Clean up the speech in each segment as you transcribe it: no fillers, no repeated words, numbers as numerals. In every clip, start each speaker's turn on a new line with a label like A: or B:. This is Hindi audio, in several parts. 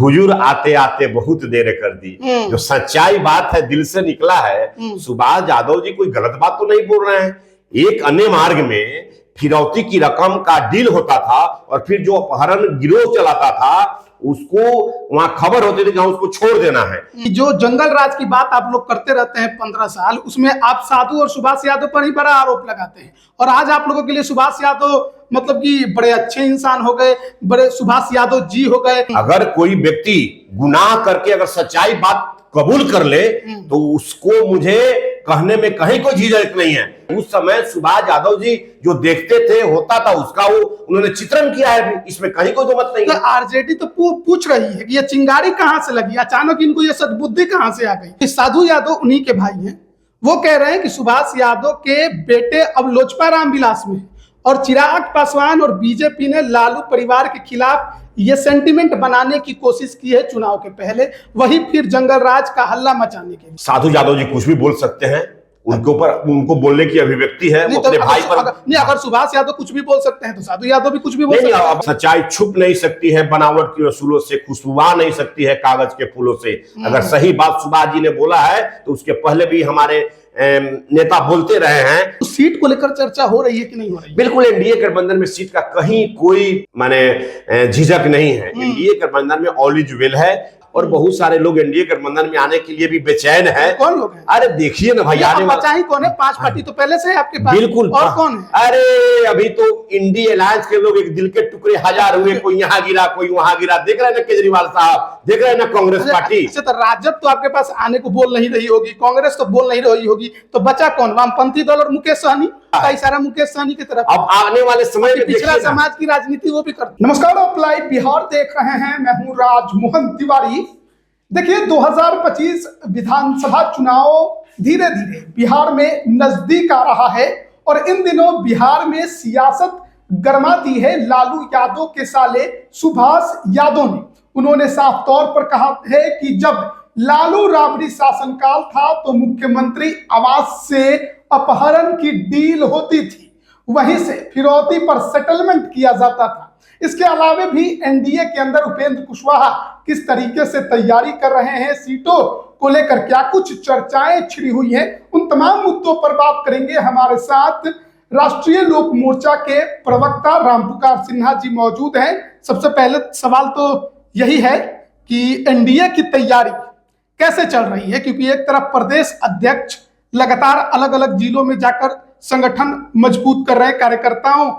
A: हुजूर आते आते बहुत देर कर दी। जो सच्चाई बात है, दिल से निकला है, सुभाष यादव जी कोई गलत बात तो नहीं बोल रहे हैं। एक अन्य मार्ग में फिरौती की रकम का डील होता था और फिर जो अपहरण गिरोह चलाता था उसको वहां खबर होती थी कि उसको छोड़ देना है।
B: जो जंगल राज की बात आप लोग करते रहते हैं 15 साल, उसमें आप साधु और सुभाष यादव पर ही बड़ा आरोप लगाते हैं, और आज आप लोगों के लिए सुभाष यादव मतलब कि बड़े अच्छे इंसान हो गए, बड़े सुभाष यादव जी हो गए।
A: अगर कोई व्यक्ति गुनाह करके अगर सच्चाई बात कबूल कर ले तो उसको मुझे कहने में कहीं कोई झिझक नहीं है। उस समय सुभाष यादव जी जो देखते थे होता था उसका वो उन्होंने चित्रण किया है, इसमें कहीं कोई मत नहीं है।
B: आरजेडी तो पूछ रही है कि ये चिंगारी कहां से लगी, अचानक इनको ये सद्बुद्धि कहां से आ गई। साधु यादव उन्हीं के भाई हैं, वो कह रहे हैं कि सुभाष यादव के बेटे अब लोजपा रामविलास में, और चिराग पासवान और बीजेपी ने लालू परिवार के खिलाफ ये सेंटिमेंट बनाने की कोशिश की है चुनाव के पहले, वही फिर जंगल राज का हल्ला मचाने के लिए।
A: साधु यादव जी कुछ भी बोल सकते हैं, उनके ऊपर उनको बोलने की अभिव्यक्ति है।
B: नहीं,
A: अपने
B: तो
A: भाई पर
B: अगर सुभाष यादव कुछ भी बोल सकते हैं तो साधु यादव भी कुछ भी बोल सकते हैं।
A: सच्चाई छुप नहीं सकती है बनावट की वसूलों से, खुशबुआ नहीं सकती है कागज के फूलों से। अगर सही बात सुभाष जी ने बोला है तो उसके पहले भी हमारे नेता बोलते रहे हैं।
B: तो सीट को लेकर चर्चा हो रही है कि नहीं हो रही है?
A: बिल्कुल, एनडीए गठबंधन में सीट का कहीं कोई माने झिझक नहीं है। एनडीए गठबंधन में ऑल इज वेल है और बहुत सारे लोग एनडीए गठबंधन में आने के लिए भी बेचैन है।
B: कौन लोग हैं?
A: अरे देखिए ना भाई, आने
B: वाला कौन है? 5 पार्टी तो पहले से है आपके पास।
A: बिल्कुल,
B: और कौन है?
A: अरे अभी तो इंडी अलायंस के लोग एक दिल के टुकड़े हजार हुए, कोई यहाँ गिरा कोई वहां गिरा। देख रहे हैं ना केजरीवाल साहब, देख रहे हैं ना कांग्रेस पार्टी।
B: अच्छा, तो राजद तो आपके पास आने को बोल नहीं रही होगी, कांग्रेस तो बोल नहीं रही होगी, तो बचा कौन? वामपंथी दल और मुकेश सहनी का इशारा मुकेश सहनी की तरफ।
A: अब आने वाले समय में
B: पिछड़ा समाज की राजनीति वो भी करते। नमस्कार, आप लाइव बिहार देख रहे हैं, मैं हूँ राजमोहन तिवारी। देखिए, 2025 विधानसभा चुनाव धीरे धीरे बिहार में नजदीक आ रहा है और इन दिनों बिहार में सियासत गर्माती है लालू यादव के साले सुभाष यादव ने। उन्होंने साफ तौर पर कहा है कि जब लालू राबड़ी शासनकाल था तो मुख्यमंत्री आवास से अपहरण की डील होती थी, वहीं से फिरौती पर सेटलमेंट किया जाता था। इसके अलावा भी एनडीए के अंदर उपेंद्र कुशवाहा किस तरीके से तैयारी कर रहे हैं, सीटों को लेकर क्या कुछ चर्चाएं छिड़ी हुई हैं, उन तमाम मुद्दों पर बात करेंगे। हमारे साथ राष्ट्रीय लोक मोर्चा के प्रवक्ता रामपुकार सिन्हा जी मौजूद हैं। सबसे पहले सवाल तो यही है कि एनडीए की तैयारी कैसे चल रही है, क्योंकि एक तरफ प्रदेश अध्यक्ष लगातार अलग अलग जिलों में जाकर संगठन मजबूत कर रहे हैं, कार्यकर्ताओं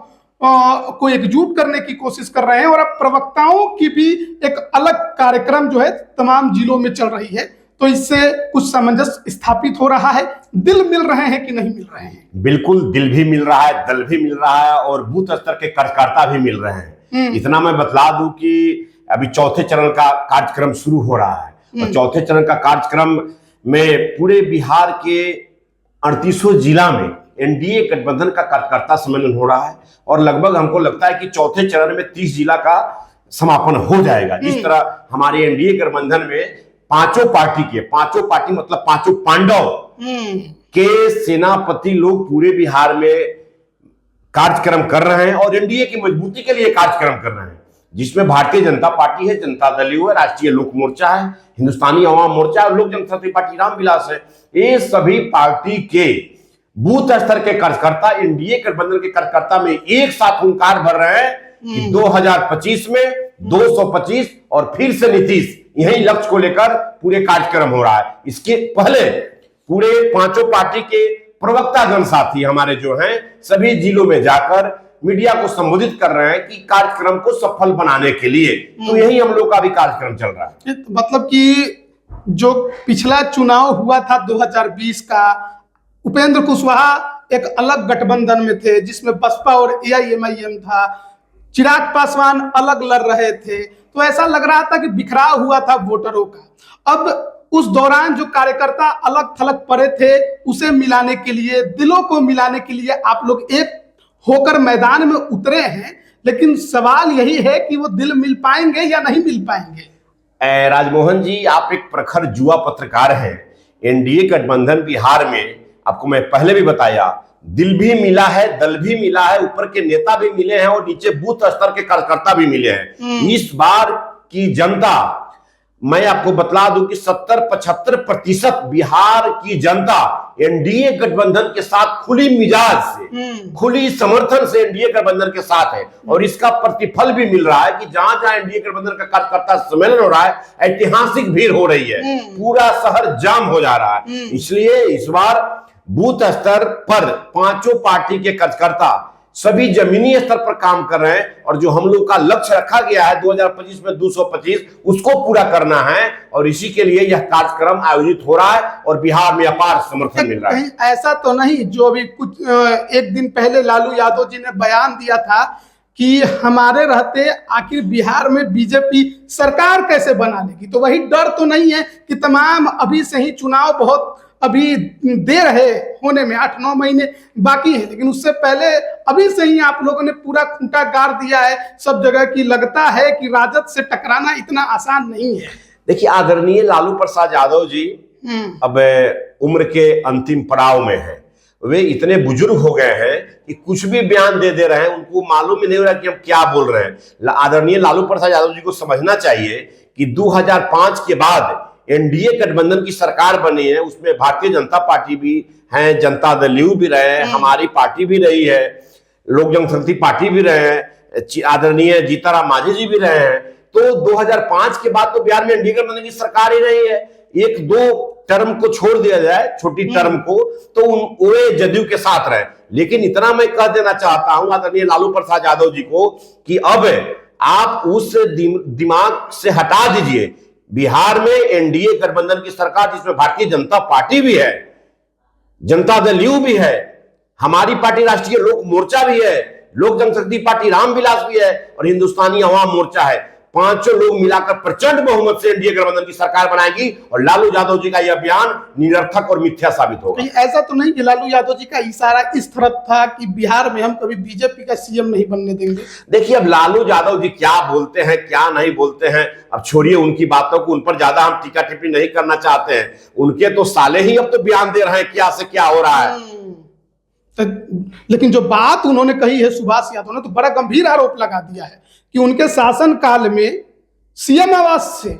B: को एकजुट करने की कोशिश कर रहे हैं, और अब प्रवक्ताओं की भी एक अलग कार्यक्रम जो है तमाम जिलों में चल रही है। तो इससे कुछ सामंजस्य स्थापित हो रहा है। दिल मिल रहे हैं कि नहीं मिल रहे हैं?
A: बिल्कुल, दिल भी मिल रहा है, दल भी मिल रहा है और बूथ स्तर के कार्यकर्ता भी मिल रहे हैं। इतना मैं बतला दूं कि अभी चौथे चरण का कार्यक्रम शुरू हो रहा है और चौथे चरण का कार्यक्रम में पूरे बिहार के 38 जिला में एनडीए गठबंधन का कार्यकर्ता सम्मेलन हो रहा है और लगभग हमको लगता है कि चौथे चरण में 30 जिला का समापन हो जाएगा। जिस तरह हमारे एनडीए गठबंधन में पांचों पार्टी मतलब पांचों पांडव के सेनापति लोग पूरे बिहार में कार्यक्रम कर रहे हैं और एनडीए की मजबूती के लिए कार्यक्रम कर रहे हैं, जिसमें भारतीय जनता पार्टी है, जनता दल है, राष्ट्रीय लोक मोर्चा है, हिंदुस्तानी अवाम मोर्चा और लोक जनशक्ति पार्टी रामविलास है। ये सभी पार्टी के बूथ स्तर के कार्यकर्ता एनडीए गठबंधन के कार्यकर्ता में एक साथ हुंकार भर रहे हैं कि 2025 में 225 और फिर से नीतीश, यही लक्ष्य को लेकर पूरे कार्यक्रम हो रहा है। इसके पहले पूरे पांचों पार्टी के प्रवक्तागण साथी हमारे जो हैं सभी जिलों में जाकर मीडिया को संबोधित कर रहे हैं कि कार्यक्रम को सफल बनाने के लिए। तो यही हम लोग का भी कार्यक्रम चल रहा है।
B: मतलब कि जो पिछला चुनाव हुआ था 2020 का, उपेंद्र कुशवाहा एक अलग गठबंधन में थे जिसमें बसपा और एआईएमआईएम था, चिराग पासवान अलग लड़ रहे थे, तो ऐसा लग रहा था कि बिखराव हुआ था वोटरों का। अब उस दौरान जो कार्यकर्ता अलग थलग पड़े थे उसे मिलाने के लिए, दिलों को मिलाने के लिए आप लोग एक होकर मैदान में उतरे हैं, लेकिन सवाल यही है कि वो दिल मिल पाएंगे या नहीं मिल पाएंगे।
A: राजमोहन जी, आप एक प्रखर जुआ पत्रकार हैं। एनडीए गठबंधन बिहार में आपको मैं पहले भी बताया, दिल भी मिला है, दल भी मिला है, ऊपर के नेता भी मिले हैं और नीचे बूथ स्तर के कार्यकर्ता भी मिले हैं। इस बार की जनता मैं आपको बतला दूं कि 70-75% बिहार की जनता एनडीए गठबंधन के साथ खुली मिजाज से, खुली समर्थन से एनडीए गठबंधन के साथ है। और इसका प्रतिफल भी मिल रहा है कि जहां जहां एनडीए गठबंधन का कार्यकर्ता सम्मेलन हो रहा है, ऐतिहासिक भीड़ हो रही है, पूरा शहर जाम हो जा रहा है। इसलिए इस बार बूथ स्तर पर पांचों पार्टी के कार्यकर्ता सभी जमीनी स्तर पर काम कर रहे हैं, और जो हम लोग का लक्ष्य रखा गया है 2025 में 225, उसको पूरा करना है। और इसी के लिए यह कार्यक्रम आयोजित हो रहा है और बिहार में अपार समर्थन मिल रहा है।
B: ऐसा तो नहीं जो अभी कुछ एक दिन पहले लालू यादव जी ने बयान दिया था कि हमारे रहते आखिर बिहार में बीजेपी सरकार कैसे बना लेगी, तो वही डर तो नहीं है कि तमाम अभी से ही चुनाव बहुत अभी देर है होने में, 8-9 महीने बाकी है, लेकिन उससे पहले अभी से ही आप लोगों ने पूरा खूंटा गाड़ दिया है सब जगह की। लगता है कि राजद से टकराना इतना आसान नहीं है।
A: देखिए, आदरणीय लालू प्रसाद यादव जी अब उम्र के अंतिम पड़ाव में हैं। वे इतने बुजुर्ग हो गए हैं कि कुछ भी बयान दे रहे हैं, उनको मालूम ही नहीं हो रहा कि हम क्या बोल रहे हैं। आदरणीय लालू प्रसाद यादव जी को समझना चाहिए कि 2005 के बाद एनडीए गठबंधन की सरकार बनी है, उसमें भारतीय जनता पार्टी भी है, जनता दल यू भी रहे हैं, हमारी पार्टी भी रही है, लोक जनशक्ति पार्टी भी रहे हैं, आदरणीय जीतनराम मांझी जी भी रहे हैं। तो 2005 के बाद तो बिहार में एनडीए गठबंधन की सरकार ही रही है। 1-2 टर्म को छोड़ दिया जाए, छोटी टर्म को, तो वे जदयू के साथ रहे। लेकिन इतना मैं कह देना चाहता हूं आदरणीय लालू प्रसाद यादव जी को कि अब आप उस दिमाग से हटा दीजिए। बिहार में एनडीए गठबंधन की सरकार, जिसमें भारतीय जनता पार्टी भी है, जनता दल यू भी है, हमारी पार्टी राष्ट्रीय लोक मोर्चा भी है, लोक जनशक्ति पार्टी रामविलास भी है, और हिंदुस्तानी अवाम मोर्चा है। पांचों लोग मिलाकर प्रचंड बहुमत से एनडीए गठबंधन की सरकार बनाएगी, और लालू यादव जी का यह बयान निरर्थक और मिथ्या साबित होगा।
B: ऐसा तो नहीं कि लालू यादव जी का इशारा इस तरफ था कि बिहार में हम कभी बीजेपी का सीएम नहीं बनने देंगे?
A: देखिए, अब लालू यादव जी क्या बोलते हैं क्या नहीं बोलते हैं, अब छोड़िए उनकी बातों को, उन पर ज्यादा हम टीका टिप्पणी नहीं करना चाहते हैं। उनके तो साले ही अब तो बयान दे रहे हैं क्या से क्या हो रहा है।
B: लेकिन जो बात उन्होंने कही है सुभाष यादव ने, तो बड़ा गंभीर आरोप लगा दिया है कि उनके शासन काल में सीएम आवास से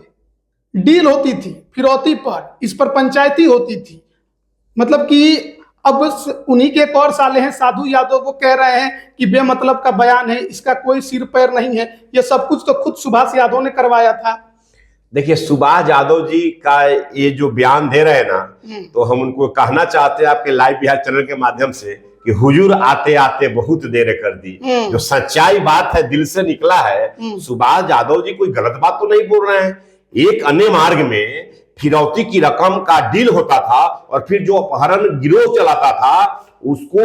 B: डील होती थी फिरौती पर, इस पर पंचायती होती थी। मतलब कि अब उन्हीं के एक और साले हैं साधु यादव, वो कह रहे हैं कि बेमतलब का बयान है, इसका कोई सिर पैर नहीं है। ये सब कुछ तो खुद सुभाष यादव ने करवाया था।
A: देखिए, सुभाष यादव जी का ये जो बयान दे रहे हैं ना, तो हम उनको कहना चाहते हैं आपके लाइव बिहार चैनल के माध्यम से कि हुजूर आते आते बहुत देर कर दी। जो सच्चाई बात है, दिल से निकला है। सुभाष यादव जी कोई गलत बात तो नहीं बोल रहे हैं। एक अन्य मार्ग में फिरौती की रकम का डील होता था, और फिर जो अपहरण गिरोह चलाता था उसको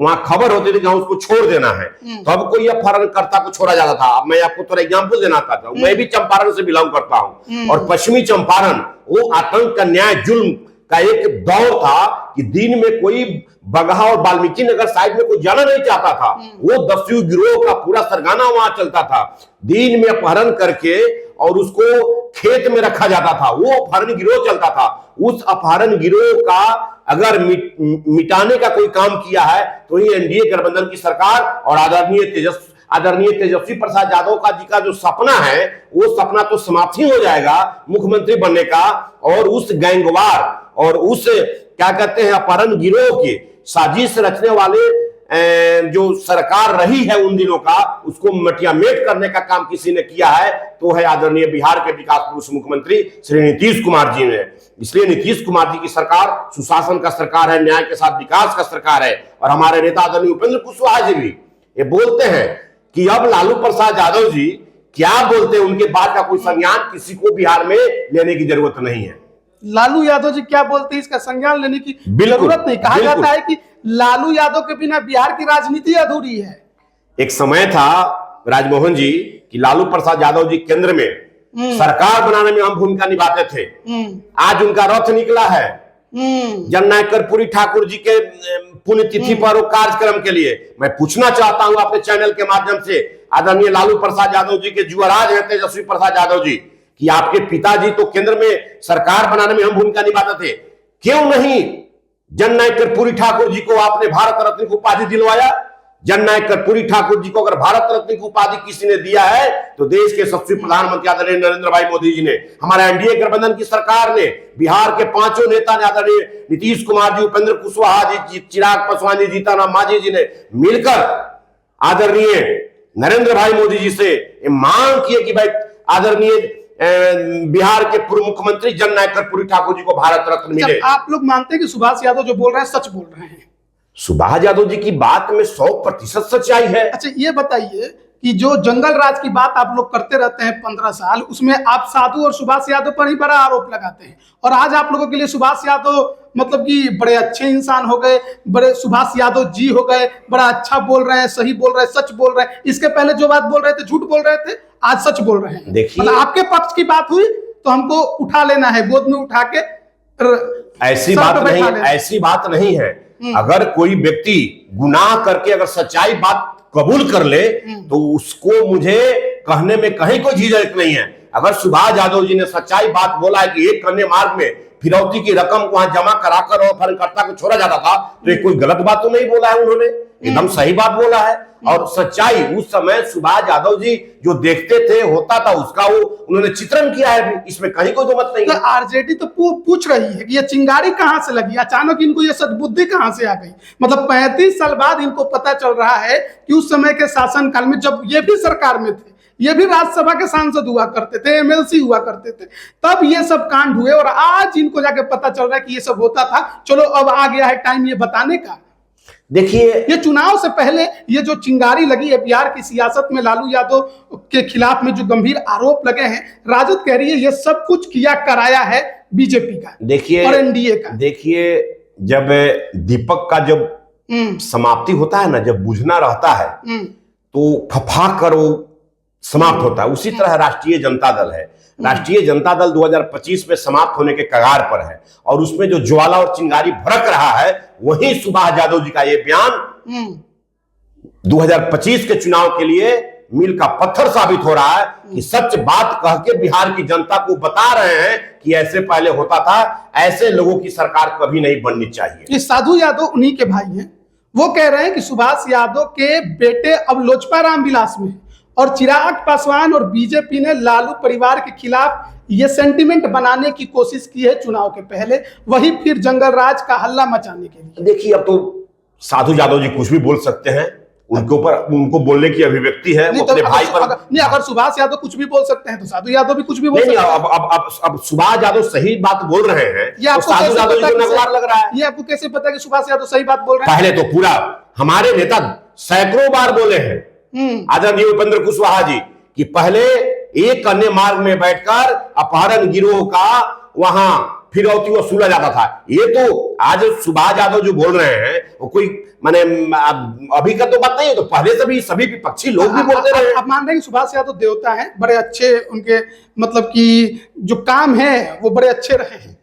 A: वहां खबर होती थी कि उसको छोड़ देना है, तब कोई अपहरणकर्ता को छोड़ा जाता था। अब मैं आपको थोड़ा एग्जांपल देना चाहता हूं। मैं भी चंपारण से बिलोंग करता हूं, और पश्चिमी चंपारण वो आतंक, अन्याय, जुल्म का एक दौर था कि दिन में कोई बगहा और वाल्मीकि नगर साइड में कोई जाना नहीं चाहता था। वो दस्यु गिरोह का पूरा सरगना वहां चलता था। दिन में अपहरण करके और उसको खेत में रखा जाता था, वो अपहरण गिरोह चलता था। उस अपहरण गिरोह का अगर मिटाने का कोई काम किया है तो ये एनडीए गठबंधन की सरकार और आदरणीय तेजस्वी प्रसाद यादव जी का जो सपना है, वो सपना तो समाप्त ही हो जाएगा मुख्यमंत्री बनने का। और उस गैंगवार और उस क्या कहते हैं अपहरण गिरोह की साजिश रचने वाले जो सरकार रही है उन दिनों का, उसको मटियामेट करने का काम किसी ने किया है तो है आदरणीय बिहार के विकास पुरुष मुख्यमंत्री श्री नीतीश कुमार जी ने। इसलिए नीतीश कुमार जी की सरकार सुशासन का सरकार है, न्याय के साथ विकास का सरकार है। और हमारे नेता आदरणीय उपेंद्र कुशवाहा जी भी ये बोलते हैं कि अब लालू प्रसाद यादव जी क्या बोलते हैं, उनके बात का कोई संज्ञान किसी को बिहार में लेने की जरूरत नहीं है।
B: लालू यादव जी क्या बोलते हैं इसका संज्ञान लेने की जरूरत नहीं। कहा जाता है कि लालू यादव के बिना बिहार की राजनीति अधूरी है।
A: एक समय था राजमोहन जी कि लालू प्रसाद यादव जी केंद्र में सरकार बनाने में अहम भूमिका निभाते थे। आज उनका रथ निकला है जननायक कर्पूरी ठाकुर जी के पुण्यतिथि पर वो कार्यक्रम के लिए। मैं पूछना चाहता हूं अपने चैनल के माध्यम से आदरणीय लालू प्रसाद यादव जी के जुआराज हैं तेजस्वी प्रसाद यादव जी, कि आपके पिताजी तो केंद्र में सरकार बनाने में अहम भूमिका निभाते थे, क्यों नहीं जननायक कर्पूरी ठाकुर जी को आपने भारत रत्न की उपाधि दिलवाया? जननायक कर्पूरी ठाकुर जी को अगर भारत रत्न की उपाधि किसी ने दिया है तो देश के यशस्वी प्रधानमंत्री आदरणीय नरेंद्र भाई मोदी जी ने, हमारा एनडीए गठबंधन की सरकार ने, बिहार के पांचों नेता ने, आदरणीय नीतीश कुमार जी, उपेंद्र कुशवाहा जी, चिराग पासवान जी, जीतन मांझी जी ने मिलकर आदरणीय नरेंद्र भाई मोदी जी से मांग की है कि भाई आदरणीय बिहार के पूर्व मुख्यमंत्री जननायक कर्पूरी ठाकुर जी को भारत रत्न मिले।
B: आप लोग मानते हैं कि सुभाष यादव जो बोल रहे हैं सच बोल रहे हैं?
A: सुभाष यादव जी की बात में 100% सच्चाई है।
B: अच्छा ये बताइए कि जो जंगल राज की बात आप लोग करते रहते हैं 15 साल, उसमें आप साधु और सुभाष यादव पर ही बड़ा आरोप लगाते हैं, और आज आप लोगों के लिए सुभाष यादव मतलब कि बड़े अच्छे इंसान हो गए, बड़े सुभाष यादव जी हो गए, बड़ा अच्छा बोल रहे हैं, सही बोल रहे हैं, सच बोल रहे हैं। इसके पहले जो बात बोल रहे थे झूठ बोल रहे थे, आज सच बोल रहे हैं।
A: देखिए
B: मतलब आपके पक्ष की बात हुई तो हमको उठा लेना है, गोद में उठा के
A: ऐसी बात नहीं है। अगर कोई व्यक्ति गुनाह करके अगर सच्चाई बात कबूल कर ले तो उसको मुझे कहने में कहीं कोई झिझक नहीं है। अगर सुभाष यादव जी ने सच्चाई बात बोला है कि एक कन्या मार्ग में फिरौती की रकम को वहां जमा कराकर और अपहरणकर्ता को छोड़ा जाता था, तो ये कोई गलत बात तो नहीं बोला है, उन्होंने एकदम सही बात बोला है। और सच्चाई उस समय सुभाष यादव जी जो देखते थे होता था उसका वो उन्होंने चित्रण किया है, इसमें कहीं कोई दो मत नहीं है।
B: आरजेडी तो पूछ रही है कि ये चिंगारी कहां से लगी, अचानक इनको ये सद्बुद्धि कहां से आ गई? मतलब 35 साल बाद इनको पता चल रहा है कि उस समय के शासनकाल में जब ये भी सरकार में थे, ये भी राज्यसभा के सांसद हुआ करते थे, एमएलसी हुआ करते थे, तब ये सब कांड हुए और आज इनको जाके पता चल रहा है कि ये सब होता था। चलो अब आ गया है टाइम ये बताने का।
A: देखिए
B: ये चुनाव से पहले ये जो चिंगारी लगी है बिहार की सियासत में, लालू यादव के खिलाफ में जो गंभीर आरोप लगे हैं, राजद कह रही है ये सब कुछ किया कराया है बीजेपी का,
A: देखिए,
B: और एनडीए का।
A: देखिए जब दीपक का जब समाप्ति होता है ना, जब बुझना रहता है तो फफा कर वो समाप्त होता है। उसी तरह राष्ट्रीय जनता दल है। राष्ट्रीय जनता दल 2025 में समाप्त होने के कगार पर है और उसमें जो ज्वाला और चिंगारी भड़क रहा है वही सुभाष यादव जी का ये बयान 2025 के चुनाव के लिए मील का पत्थर साबित हो रहा है कि सच बात कह के बिहार की जनता को बता रहे हैं कि ऐसे पहले होता था, ऐसे लोगों की सरकार कभी नहीं बननी चाहिए।
B: ये साधु यादव उन्हीं के भाई हैं। वो कह रहे हैं कि सुभाष यादव के बेटे अब लोजपा रामविलास में, और चिराग पासवान और बीजेपी ने लालू परिवार के खिलाफ ये सेंटिमेंट बनाने की कोशिश की है चुनाव के पहले, वही फिर जंगल राज का हल्ला मचाने के लिए।
A: देखिए अब तो साधु यादव जी कुछ भी बोल सकते हैं, उनके ऊपर उनको बोलने की अभिव्यक्ति है, वो अपने भाई पर
B: नहीं। अगर सुभाष यादव कुछ भी बोल सकते हैं तो साधु यादव भी कुछ भी बोल सकते हैं।
A: अब सुभाष यादव सही बात बोल रहे हैं, तो साधु यादव जी को नगवार लग रहा है।
B: ये आपको कैसे पता कि सुभाष यादव सही बात बोल रहे हैं?
A: पहले तो पूरा हमारे नेता सैकड़ों बार बोले हैं आदरणीय उपेंद्र कुशवाहा जी कि पहले एक अन्य मार्ग में बैठकर अपहरण गिरोह का वहां फिरौती वसूला जाता था। ये तो आज सुभाष यादव जो बोल रहे हैं वो कोई माने अभी का तो बात नहीं है, तो पहले से भी सभी विपक्षी लोग भी बोलते रहे।
B: आप मान रहे हैं कि सुभाष यादव देवता हैं, बड़े अच्छे उनके मतलब कि जो काम है वो बड़े अच्छे रहे हैं।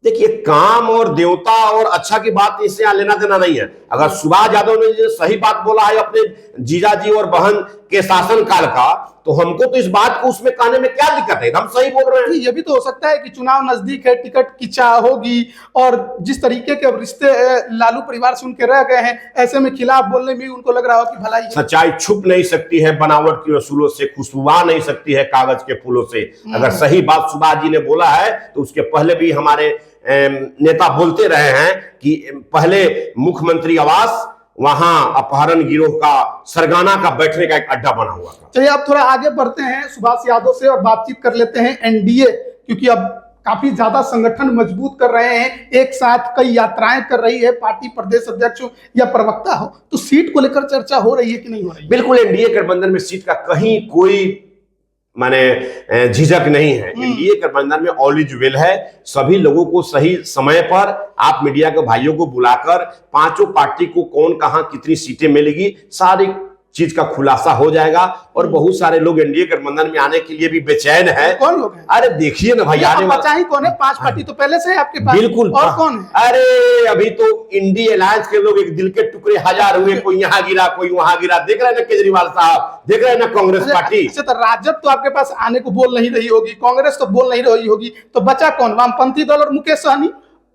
A: देखिए काम और देवता और अच्छा की बात इससे यहाँ लेना देना नहीं है। अगर सुभाष यादव ने जो सही बात बोला है अपने जीजा जी और बहन के शासन काल का, तो हमको तो इस बात को उसमें कहने में क्या दिक्कत है, हम सही बोल रहे हैं।
B: ये भी तो हो सकता है कि चुनाव नजदीक है, टिकट की चाह होगी, और जिस तरीके के रिश्ते लालू परिवार से उनके रह गए हैं, ऐसे में खिलाफ बोलने में उनको लग रहा हो कि भलाई है।
A: सच्चाई छुप नहीं सकती है बनावट की वसूलों से, खुशबू आ नहीं सकती है कागज के फूलों से। अगर सही बात सुभाष जी ने बोला है तो उसके पहले भी हमारे नेता बोलते रहे हैं कि पहले मुख्यमंत्री आवास वहां अपहरण गिरोह का सरगाना का बैठने का एक अड्डा बना हुआ था।
B: चलिए अब थोड़ा आगे बढ़ते हैं सुभाष यादव से और बातचीत कर लेते हैं एनडीए, क्योंकि अब काफी ज्यादा संगठन मजबूत कर रहे हैं, एक साथ कई यात्राएं कर रही है, पार्टी प्रदेश अध्यक्ष हो या प्रवक्ता हो, तो सीट को लेकर चर्चा हो रही है कि नहीं हो रही है?
A: बिल्कुल, एनडीए गठबंधन में सीट का कहीं कोई माने झिझक नहीं है। एनडीए गठबंधन में ऑल इज वेल है। सभी लोगों को सही समय पर आप मीडिया के भाइयों को बुलाकर पांचों पार्टी को कौन कहां कितनी सीटें मिलेगी सारी चीज का खुलासा हो जाएगा। और बहुत सारे लोग एनडीए गठबंधन में आने के लिए भी बेचैन है।
B: कौन लोग हैं?
A: अरे देखिए ना भाई, आने
B: वाले कौन है? 5 पार्टी तो पहले से है आपके पास।
A: बिल्कुल,
B: और कौन है?
A: अरे अभी तो इंडी अलायंस के लोग एक दिल के टुकड़े हजार हुए, कोई यहाँ गिरा कोई वहां गिरा। देख रहे हैं ना केजरीवाल साहब, देख रहे हैं ना कांग्रेस पार्टी।
B: अच्छा तो राजद तो आपके पास आने को बोल नहीं रही होगी, कांग्रेस तो बोल नहीं रही होगी, तो बचा कौन? वामपंथी दल और मुकेश सहनी।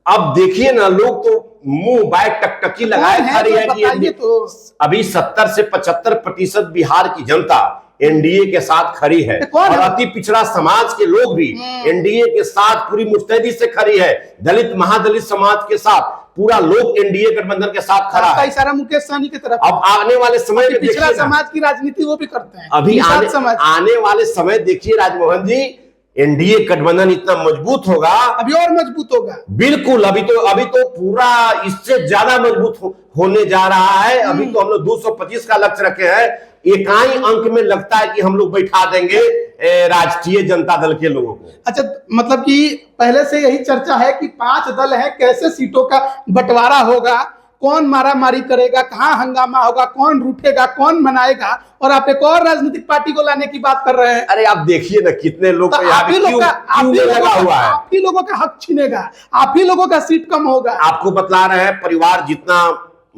A: अब देखिए ना, लोग तो मुंह बाय टकटकी लगाए खड़ी है कि
B: बताइए तो।
A: अभी 70 से 75% बिहार की जनता एनडीए के साथ खड़ी है
B: कौन
A: और
B: है?
A: अति पिछड़ा समाज के लोग भी एनडीए के साथ पूरी मुस्तैदी से खड़ी है। दलित महादलित समाज के साथ पूरा लोग एनडीए गठबंधन के साथ खड़ा
B: आपका
A: है।
B: इशारा मुकेश सहनी की तरफ।
A: अब आने वाले समय में
B: पिछड़ा
A: देखिए ना,
B: समाज की राजनीति वो भी करते हैं।
A: अभी
B: निषाद समाज
A: आने वाले समय देखिए राजमोहन जी, एनडीए गठबंधन इतना मजबूत होगा,
B: अभी और मजबूत होगा।
A: बिल्कुल। अभी तो पूरा इससे ज्यादा मजबूत होने जा रहा है। अभी तो हम लोग 225 का लक्ष्य रखे हैं। इकाई अंक में लगता है कि हम लोग बैठा देंगे राष्ट्रीय जनता दल के लोगों को।
B: अच्छा, मतलब कि पहले से यही चर्चा है कि 5 दल है, कैसे सीटों का बंटवारा होगा, कौन मारामारी करेगा, कहां हंगामा होगा, कौन रूठेगा, कौन मनाएगा, और आप एक और राजनीतिक पार्टी को लाने की बात कर रहे हैं।
A: अरे आप देखिए ना, कितने लोग
B: तो आप ही लोगों का हक छीनेगा, आप ही लोगों का सीट कम होगा।
A: आपको बतला रहे हैं, परिवार जितना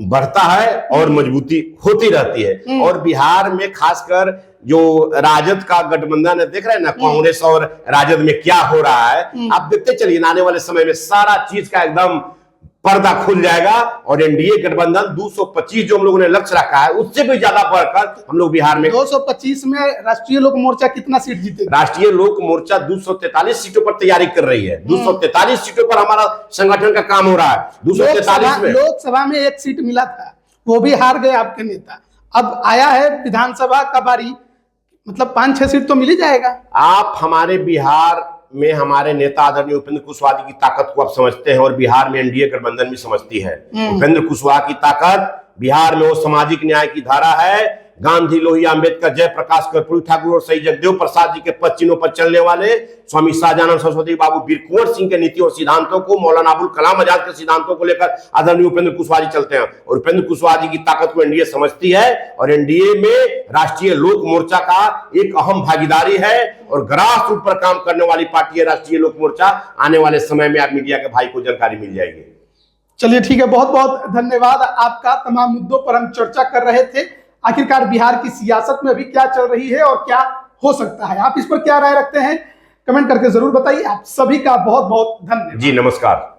A: बढ़ता है और मजबूती होती रहती है। और बिहार में खासकर जो राजद का गठबंधन है, देख रहे हैं ना, कांग्रेस और राजद में क्या हो रहा है। आप देखते चलिए, आने वाले समय में सारा चीज का एकदम पर्दा खुल जाएगा और एनडीए गठबंधन 225 जो हम लोगों ने लक्ष्य रखा है, उससे भी ज्यादा बढ़कर हम लोग बिहार में
B: 225 में राष्ट्रीय लोक मोर्चा कितना सीट जीतेगा?
A: राष्ट्रीय लोक मोर्चा 243 सीटों पर तैयारी कर रही है। 243 सीटों पर हमारा संगठन का काम हो रहा है। 243 में
B: लोकसभा में 1 सीट मिला था, वो भी हार गए आपके नेता। अब आया है विधानसभा का बारी, मतलब 5-6 सीट तो मिल ही जाएगा।
A: आप हमारे बिहार में हमारे नेता आदरणीय उपेंद्र कुशवाहा जी की ताकत को आप समझते हैं और बिहार में एनडीए गठबंधन भी समझती है। उपेंद्र कुशवाहा की ताकत बिहार में वो सामाजिक न्याय की धारा है। गांधी, लोहिया, अंबेडकर, जयप्रकाश, कर्पूरी ठाकुर और शहीद जगदेव प्रसाद जी के पद चिन्हों पर चलने वाले स्वामी शाहजानंद सरस्वती बाबू वीर कुंवर सिंह के नीति और सिद्धांतों को, मौलाना अबुल कलाम आजाद के सिद्धांतों को लेकर आदरणीय उपेंद्र कुशवाहा जी चलते हैं। और उपेंद्र कुशवाहा जी की ताकत को एनडीए समझती है और एनडीए में राष्ट्रीय लोक मोर्चा का एक अहम भागीदारी है और ग्रास रूट पर काम करने वाली पार्टी है राष्ट्रीय लोक मोर्चा। आने वाले समय में आप मीडिया के भाई को जानकारी मिल जाएगी।
B: चलिए ठीक है, बहुत बहुत धन्यवाद आपका। तमाम मुद्दों पर हम चर्चा कर रहे थे, आखिरकार बिहार की सियासत में अभी क्या चल रही है और क्या हो सकता है। आप इस पर क्या राय रखते हैं, कमेंट करके जरूर बताइए। आप सभी का बहुत बहुत धन्यवाद।
A: जी नमस्कार।